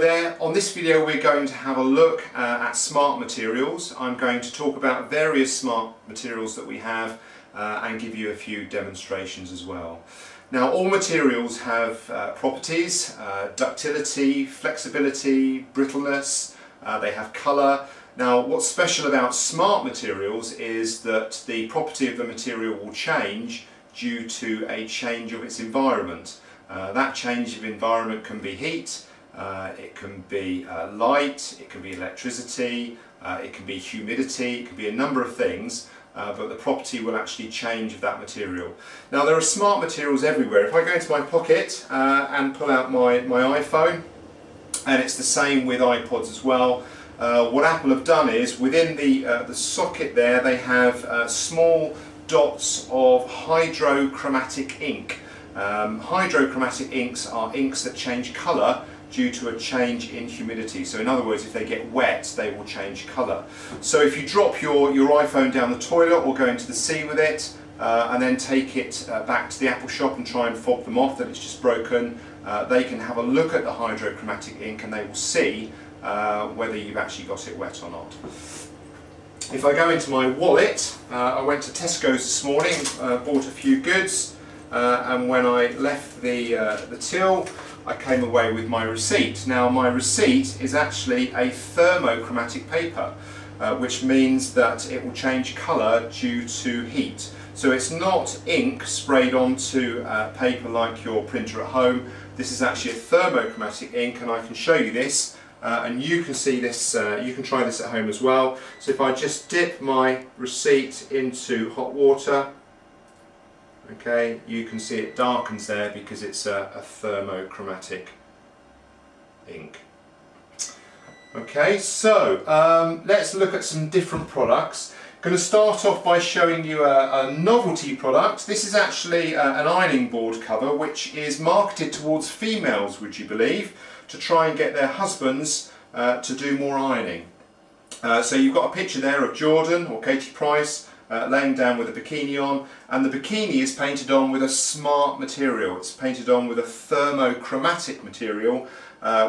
there, on this video we're going to have a look at smart materials. I'm going to talk about various smart materials that we have and give you a few demonstrations as well. Now, all materials have properties, ductility, flexibility, brittleness, they have colour. Now, what's special about smart materials is that the property of the material will change due to a change of its environment. That change of environment can be heat, it can be light, it can be electricity, it can be humidity, it can be a number of things, but the property will actually change of that material. Now, there are smart materials everywhere. If I go into my pocket and pull out my iPhone, and it's the same with iPods as well, what Apple have done is within the socket there they have small dots of hydrochromatic ink. Hydrochromatic inks are inks that change colour due to a change in humidity. So in other words, if they get wet, they will change colour. So if you drop your iPhone down the toilet or go into the sea with it and then take it back to the Apple shop and try and fob them off that it's just broken, they can have a look at the hydrochromatic ink and they will see whether you've actually got it wet or not. If I go into my wallet, I went to Tesco's this morning, bought a few goods, and when I left the till, I came away with my receipt. Now, my receipt is actually a thermochromatic paper, which means that it will change colour due to heat. So it's not ink sprayed onto paper like your printer at home. This is actually a thermochromatic ink, and I can show you this, and you can see this, you can try this at home as well. So if I just dip my receipt into hot water, okay, you can see it darkens there because it's a thermochromatic ink. Okay, so let's look at some different products. I'm going to start off by showing you a novelty product. This is actually an ironing board cover which is marketed towards females, would you believe, to try and get their husbands to do more ironing. So you've got a picture there of Jordan or Katie Price laying down with a bikini on, and the bikini is painted on with a smart material. It's painted on with a thermochromatic material,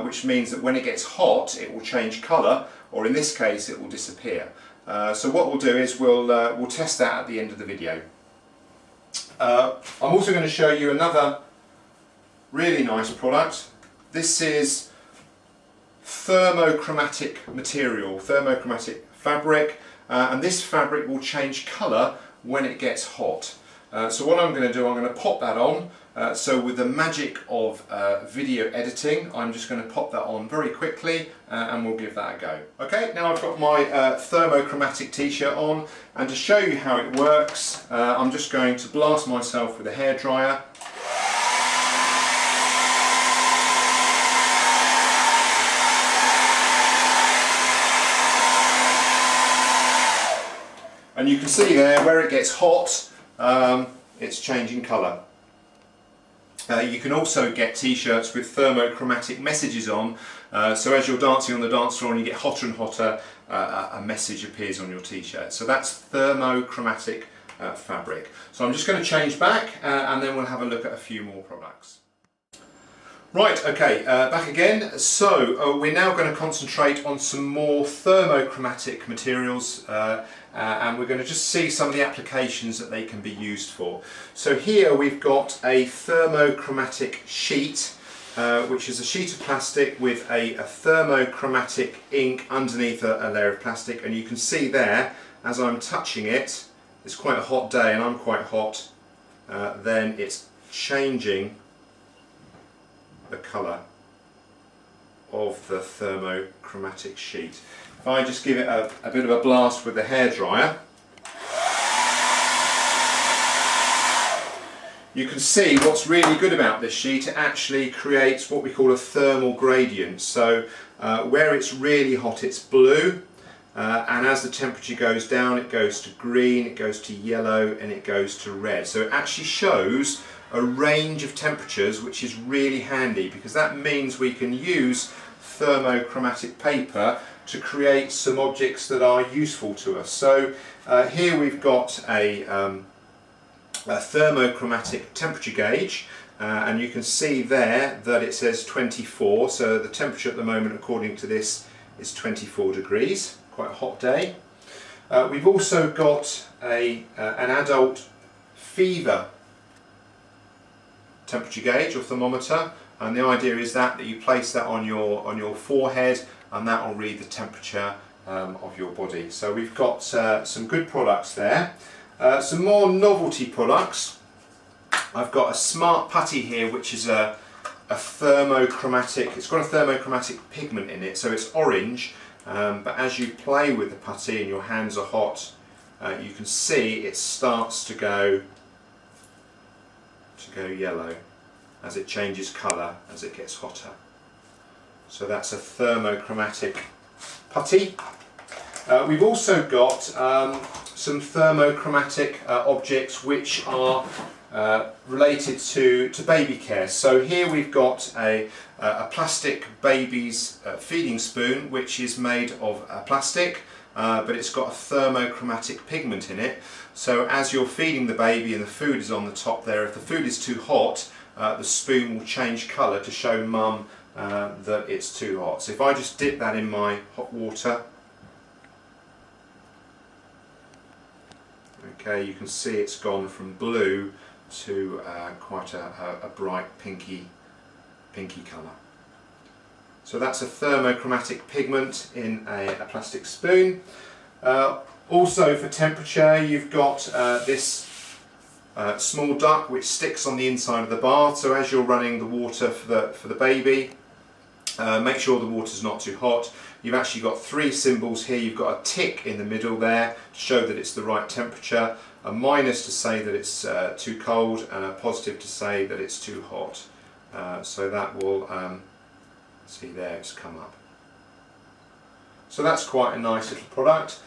which means that when it gets hot it will change colour, or in this case it will disappear. So what we'll do is we'll test that at the end of the video. I'm also going to show you another really nice product. This is thermochromatic material, thermochromatic fabric. And this fabric will change colour when it gets hot. So what I'm going to do, I'm going to pop that on. So with the magic of video editing, I'm just going to pop that on very quickly and we'll give that a go. Okay, now I've got my thermochromatic t-shirt on, and to show you how it works, I'm just going to blast myself with a hairdryer. And you can see there, where it gets hot, it's changing colour. You can also get t-shirts with thermochromatic messages on, so as you're dancing on the dance floor and you get hotter and hotter, a message appears on your t-shirt. So that's thermochromatic fabric. So I'm just going to change back and then we'll have a look at a few more products. Right, okay, back again. So we're now going to concentrate on some more thermochromatic materials and we're going to just see some of the applications that they can be used for. So here we've got a thermochromatic sheet, which is a sheet of plastic with a thermochromatic ink underneath a layer of plastic, and you can see there, as I'm touching it, it's quite a hot day and I'm quite hot, then it's changing the colour of the thermochromatic sheet. If I just give it a bit of a blast with the hairdryer, you can see what's really good about this sheet. It actually creates what we call a thermal gradient. So where it's really hot, it's blue, and as the temperature goes down, it goes to green, it goes to yellow, and it goes to red. So it actually shows a range of temperatures, which is really handy because that means we can use thermochromatic paper to create some objects that are useful to us. So here we've got a thermochromatic temperature gauge, and you can see there that it says 24, so the temperature at the moment according to this is 24 degrees, quite a hot day. We've also got an adult fever temperature gauge or thermometer, and the idea is that you place that on your forehead, and that will read the temperature of your body. So we've got some good products there. Some more novelty products. I've got a smart putty here, which is a thermochromatic. It's got a thermochromatic pigment in it, so it's orange. But as you play with the putty and your hands are hot, you can see it starts to go yellow as it changes colour as it gets hotter. So that's a thermochromatic putty. We've also got some thermochromatic objects which are related to baby care. So here we've got a plastic baby's feeding spoon, which is made of plastic, but it's got a thermochromatic pigment in it. So as you're feeding the baby and the food is on the top there, if the food is too hot, the spoon will change colour to show mum that it's too hot. So if I just dip that in my hot water, okay, you can see it's gone from blue to quite a bright pinky colour. So that's a thermochromatic pigment in a plastic spoon. Also for temperature, you've got this small duct which sticks on the inside of the bath, so as you're running the water for the baby, make sure the water's not too hot. You've actually got three symbols here. You've got a tick in the middle there to show that it's the right temperature, a minus to say that it's too cold, and a positive to say that it's too hot. So that will, see there, it's come up. So that's quite a nice little product.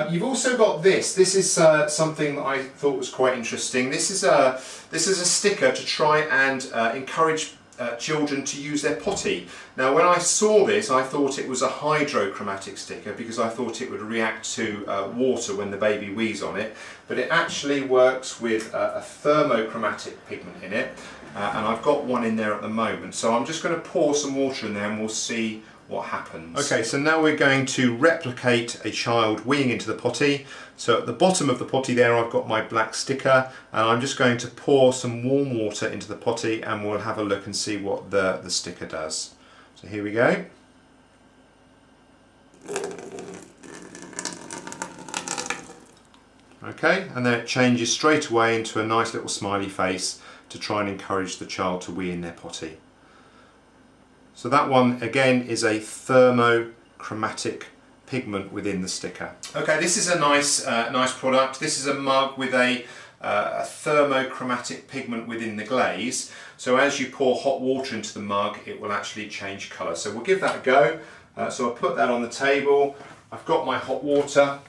You've also got this. This is something that I thought was quite interesting. This is a sticker to try and encourage children to use their potty. Now when I saw this, I thought it was a hydrochromatic sticker because I thought it would react to water when the baby wheezes on it, but it actually works with a thermochromatic pigment in it, and I've got one in there at the moment, so I'm just going to pour some water in there and we'll see what happens. Okay, so now we're going to replicate a child weeing into the potty. So at the bottom of the potty there I've got my black sticker, and I'm just going to pour some warm water into the potty and we'll have a look and see what the sticker does. So here we go. Okay, and then it changes straight away into a nice little smiley face to try and encourage the child to wee in their potty. So that one again is a thermochromatic pigment within the sticker. Okay, this is a nice product. This is a mug with a thermochromatic pigment within the glaze. So as you pour hot water into the mug, it will actually change colour. So we'll give that a go. So I'll put that on the table. I've got my hot water.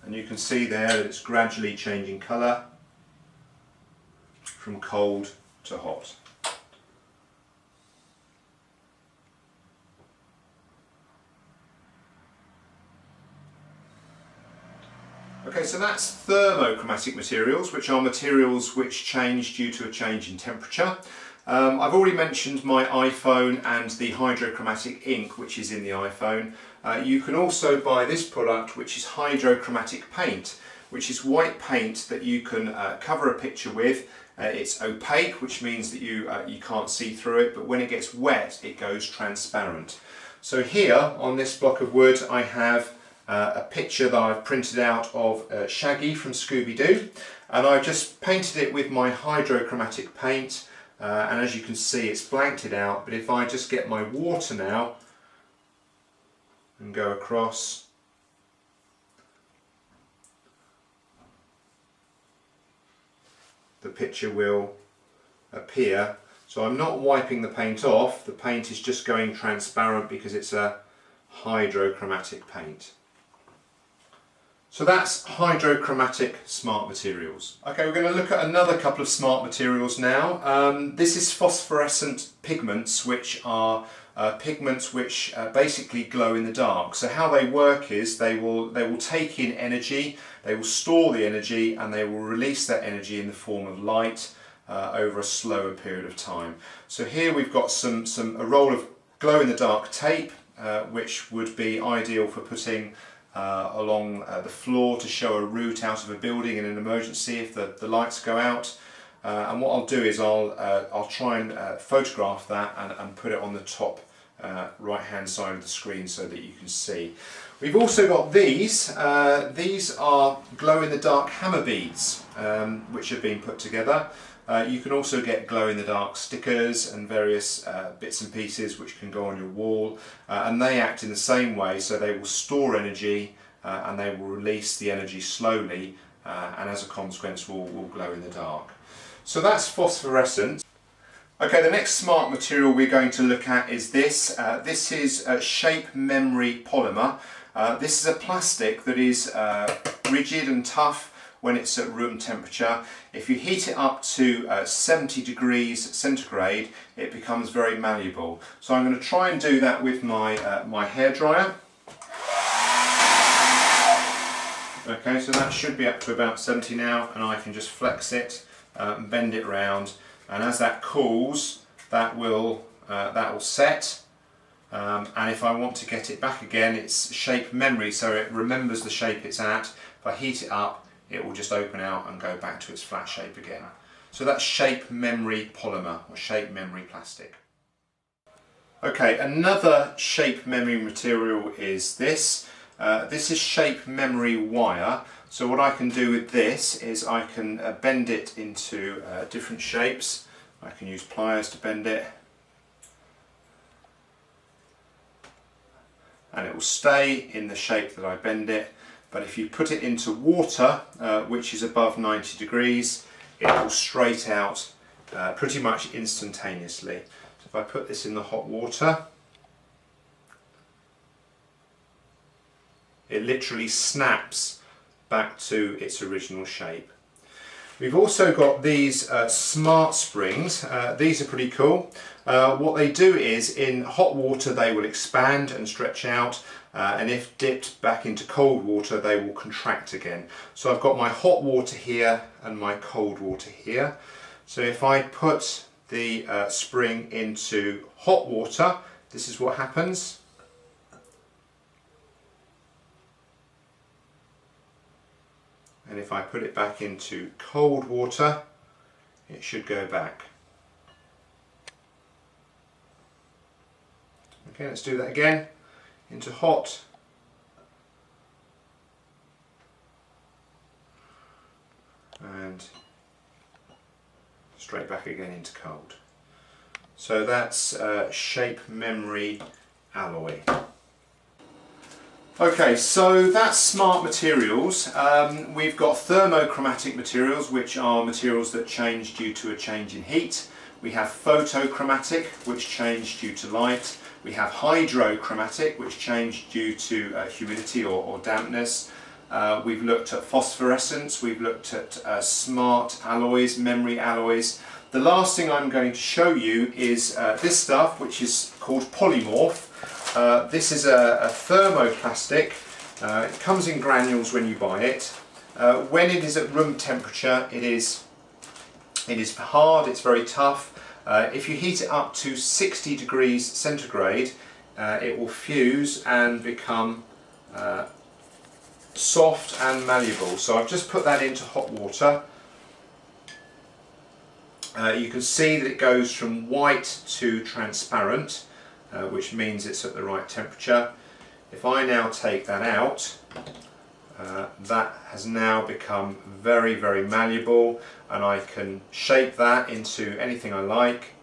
And you can see there that it's gradually changing colour from cold to hot. Okay, so that's thermochromatic materials, which are materials which change due to a change in temperature. I've already mentioned my iPhone and the hydrochromatic ink which is in the iPhone. You can also buy this product, which is hydrochromatic paint, which is white paint that you can cover a picture with. It's opaque, which means that you can't see through it, but when it gets wet it goes transparent. So here on this block of wood I have a picture that I've printed out of Shaggy from Scooby-Doo, and I've just painted it with my hydrochromatic paint, and as you can see it's blanked it out, but if I just get my water now and go across, the picture will appear. So I'm not wiping the paint off, the paint is just going transparent because it's a hydrochromatic paint. So that's hydrochromatic smart materials. Okay, we're going to look at another couple of smart materials now. This is phosphorescent pigments, which are pigments which basically glow in the dark. So how they work is they will take in energy, they will store the energy, and they will release that energy in the form of light over a slower period of time. So here we've got a roll of glow in the dark tape, which would be ideal for putting along the floor to show a route out of a building in an emergency if the lights go out. And what I'll do is I'll try and photograph that and put it on the top right hand side of the screen so that you can see. We've also got these. These are glow in the dark hammer beads, which have been put together. You can also get glow in the dark stickers and various bits and pieces which can go on your wall, and they act in the same way, so they will store energy and they will release the energy slowly, and as a consequence will glow in the dark. So that's phosphorescence. Okay, the next smart material we're going to look at is this. This is shape memory polymer. This is a plastic that is rigid and tough when it's at room temperature. If you heat it up to 70 degrees centigrade, it becomes very malleable. So I'm going to try and do that with my hairdryer. Okay, so that should be up to about 70 now, and I can just flex it and bend it round, and as that cools, that will set. And if I want to get it back again, it's shape memory, so it remembers the shape it's at. If I heat it up, it will just open out and go back to its flat shape again. So that's shape memory polymer, or shape memory plastic. Okay, another shape memory material is this. This is shape memory wire. So what I can do with this is I can bend it into different shapes. I can use pliers to bend it, and it will stay in the shape that I bend it. But if you put it into water, which is above 90 degrees, it will straight out pretty much instantaneously. So if I put this in the hot water, it literally snaps back to its original shape. We've also got these smart springs. These are pretty cool. What they do is in hot water they will expand and stretch out, and if dipped back into cold water they will contract again. So I've got my hot water here and my cold water here. So if I put the spring into hot water, this is what happens. And if I put it back into cold water, it should go back. Okay, let's do that again. Into hot. And straight back again into cold. So that's shape memory alloy. Okay, so that's smart materials. We've got thermochromatic materials, which are materials that change due to a change in heat. We have photochromatic, which change due to light. We have hydrochromatic, which change due to humidity or dampness. We've looked at phosphorescence, we've looked at smart alloys, memory alloys. The last thing I'm going to show you is this stuff, which is called polymorph. This is a thermoplastic. It comes in granules when you buy it. When it is at room temperature, it is hard, it's very tough. If you heat it up to 60 degrees centigrade, it will fuse and become soft and malleable. So I've just put that into hot water. You can see that it goes from white to transparent, which means it's at the right temperature. If I now take that out, that has now become very, very malleable, and I can shape that into anything I like.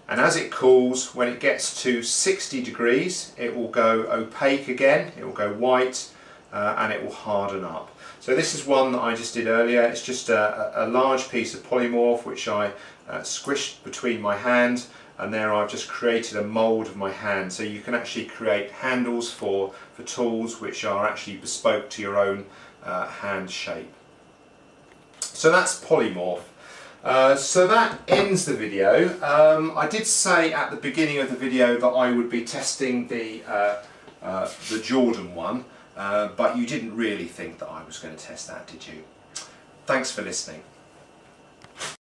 And as it cools, when it gets to 60 degrees, it will go opaque again, it will go white, and it will harden up. So this is one that I just did earlier. It's just a large piece of polymorph which I squished between my hand, and there I've just created a mould of my hand. So you can actually create handles for tools which are actually bespoke to your own hand shape. So that's polymorph. So that ends the video. I did say at the beginning of the video that I would be testing the Jordan one, but you didn't really think that I was going to test that, did you? Thanks for listening.